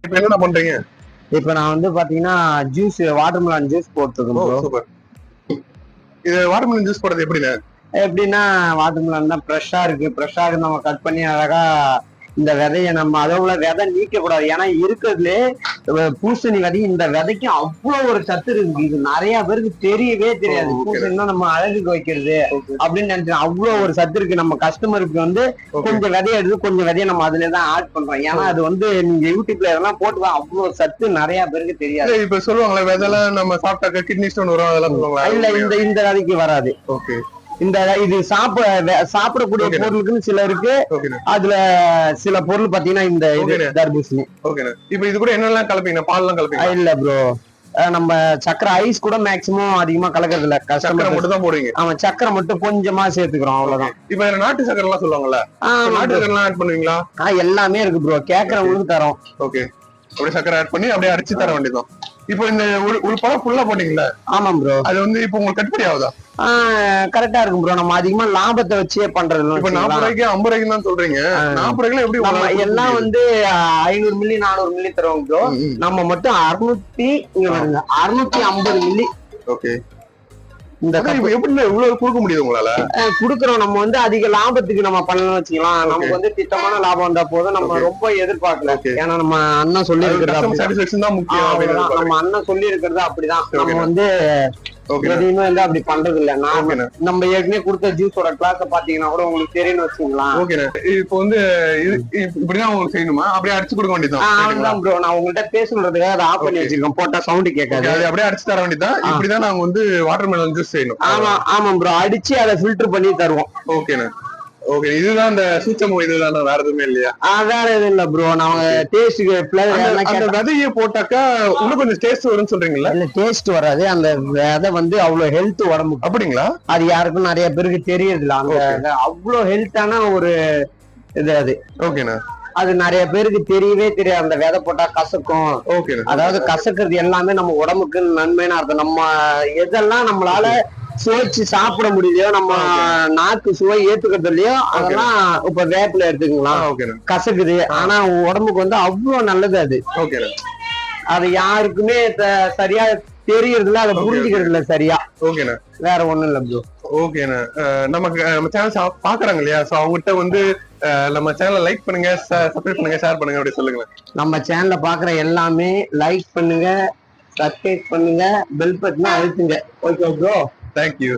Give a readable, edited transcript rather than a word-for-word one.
இப்ப என்ன பண்றீங்க? இப்ப நான் வந்து பாத்தீங்கன்னா ஜூஸ் வாட்டர்மெலன் ஜூஸ் போட்டுருக்கேன் ப்ரோ. சூப்பர். இது வாட்டர்மெலன் ஜூஸ் போடுறது எப்படிண்ணே? எப்படின்னா வாட்டர்மெலன் தான் ஃப்ரெஷ்ஷா இருக்கு நம்ம கட் பண்ணி அழகா இந்த விதைய நம்ம அதோட விதை நீக்க கூடாது. ஏன்னா இருக்கிறதுலே பூசணி விதை இந்த விதைக்கு அவ்வளவு ஒரு சத்து இருக்கு. இது நிறைய பேருக்கு தெரியவே தெரியாது. பூசணின்னா நம்ம அழகுக்கு வைக்கிறது அப்படின்னு நினைச்சு அவ்வளவு ஒரு சத்து இருக்கு. நம்ம கஸ்டமருக்கு வந்து கொஞ்சம் விதைய எடுத்து கொஞ்சம் விதைய நம்ம அதுல தான் ஆட் பண்றோம். ஏன்னா அது வந்து நீங்க யூடியூப்ல இதெல்லாம் போட்டுதான் அவ்வளவு சத்து நிறைய பேருக்கு தெரியாது. இப்ப சொல்லுவாங்களே விதெல்லாம் நம்ம சாப்பிட்டாக்க கிட்னி ஸ்டோன் வரும் அதெல்லாம் சொல்லுவாங்களா? இல்ல இந்த விதைக்கு வராது. ஓகே. இந்த இது சாப்பிடக்கூடிய பொருளுக்குன்னு சில இருக்கு. அதுல சில பொருள் பாத்தீங்கன்னா இந்த தர்பூசணி. இப்ப இது கூட என்னெல்லாம் கலப்பீங்க? பால் எல்லாம் கலப்பீங்க? இல்ல ப்ரோ, நம்ம சக்கரை ஐஸ் கூட மேக்சிமம் அதிகமா கலக்கிறது இல்ல. சக்கரை மட்டும் தான் போடுவீங்க? ஆமா, சக்கரை மட்டும் கொஞ்சமா சேர்த்துக்கிறோம், அவ்வளவுதான். இப்ப நாட்டு சக்கரை எல்லாம் சொல்லுவாங்கல்ல, நாட்டு சக்கரை எல்லாம் ஆட் பண்ணுவீங்களா? எல்லாமே இருக்கு ப்ரோ, கேக்குறவங்களுக்கு தரோம். ஓகே. அப்படியே சக்கரை ஆட் பண்ணி அப்படியே அடிச்சு தர வேண்டியதான். இப்போ இந்த ஒரு பழம் ஃபுல்லா போட்டீங்களா? ஆமா ப்ரோ. அது வந்து இப்போ உங்களுக்கு கட்டுப்படி ஆகுதா? கரெக்டா இருக்கும் ப்ரோ. நம்ம அதிகமா லாபத்தை வச்சே பண்றது. இப்ப 40 ரூபாய்க்கு 50 ரூபாய்க்கு தான் சொல்றீங்க. 40 ரூபாய்க்கு எப்படி? நம்ம எல்லாம் வந்து 500 மில்லி 400 மில்லி தருவோம் ப்ரோ. நம்ம மட்டும் 650 மில்லி. ஓகே. இந்த எப்படி இவ்வளவு கொடுக்க முடியுது உங்களால? குடுக்குறோம். நம்ம வந்து அதிக லாபத்துக்கு நம்ம பண்ணலாம் வச்சுக்கலாம். நமக்கு வந்து திட்டமான லாபம் வந்தா போதும். நம்ம ரொம்ப எதிர்பார்க்கல. ஏன்னா நம்ம அண்ணன் சொல்லி இருக்கிறது நம்ம அண்ணன் சொல்லி இருக்கிறது அப்படிதான். நம்ம வந்து எதையுமே வந்து அப்படி பண்றது இல்ல. நம்ம ஏற்கனவே கொடுத்த ஜூஸோட கிளாஸ் பாத்தீங்கன்னா கூட உங்களுக்கு தெரியும் வச்சுக்கலாம். இப்போ வந்து இப்படிதான் உங்களுக்கு செய்யணுமா? அப்படியே அடிச்சு கொடுக்க வேண்டியதான் ப்ரோ. நான் உங்கள்கிட்ட பேசணுன்றதுக்காக அதை ஆஃப் பண்ணி வச்சிருக்கேன். போட்டா சவுண்ட் கேட்காது. அது அப்படியே அடிச்சு தர வேண்டியதான். இப்படிதான் நாங்க வந்து வாட்டர்மெலன் ஜூஸ் செய்யணும். ஆமா ப்ரோ, அடிச்சு அதை ஃபில்டர் பண்ணி தருவோம். ஓகேண்ணா. ஓகே. இதுதான் இந்த சூச்சமோ, இதுதான், வேற எதுவுமே இல்லையா? வேற எதுவும் இல்ல ப்ரோ. நாங்க டேஸ்டுக்கு அந்த விதையை போட்டாக்கா இன்னும் கொஞ்சம் டேஸ்ட் வரும்னு சொல்றீங்களா? இல்ல, டேஸ்ட் வராது. அந்த விதை வந்து அவ்வளவு ஹெல்த் உடம்பு. அப்படிங்களா? அது யாருக்கும் நிறைய பேருக்கு தெரியறது இல்ல. அந்த அவ்வளவு ஹெல்த்தான ஒரு இது அது. ஓகேண்ணா. அது நிறைய பேருக்கு தெரியவே தெரியாது. அந்த விதை போட்டா கசக்கும். ஓகே. அதாவது கசக்குறது எல்லாமே நம்ம உடம்புக்கு நன்மைனா இருக்கும். நம்ம எதெல்லாம் நம்மளால சுவைச்சு சாப்பிட முடியலையோ, நம்ம நாக்கு சுவை ஏத்துக்கிறது இல்லையோ, அதெல்லாம் இப்ப வேப்பில எடுத்துக்கலாம், கசக்குது. ஆனா உடம்புக்கு வந்து அவ்வளவு நல்லது அது. அது யாருக்குமே சரியா தெரியறது இல்ல, அதை புரிஞ்சுக்கிறது இல்ல சரியா. ஓகேண்ணா. வேற ஒண்ணும் இல்ல ப்ரோ. ஓகேண்ணா. நமக்கு நம்ம சேனல் பாக்குறாங்க இல்லையா? சோ அவங்ககிட்ட வந்து நம்ம சேனலை லைக் பண்ணுங்க, சப்ஸ்கிரைப் பண்ணுங்க, ஷேர் பண்ணுங்க, அப்படி சொல்லுங்க. நம்ம சேனலை பாக்குற எல்லாமே லைக் பண்ணுங்க, சப்ஸ்கிரைப் பண்ணுங்க, பெல் பட்டனை அழுத்துங்க. Okay bro. தேங்க்யூ.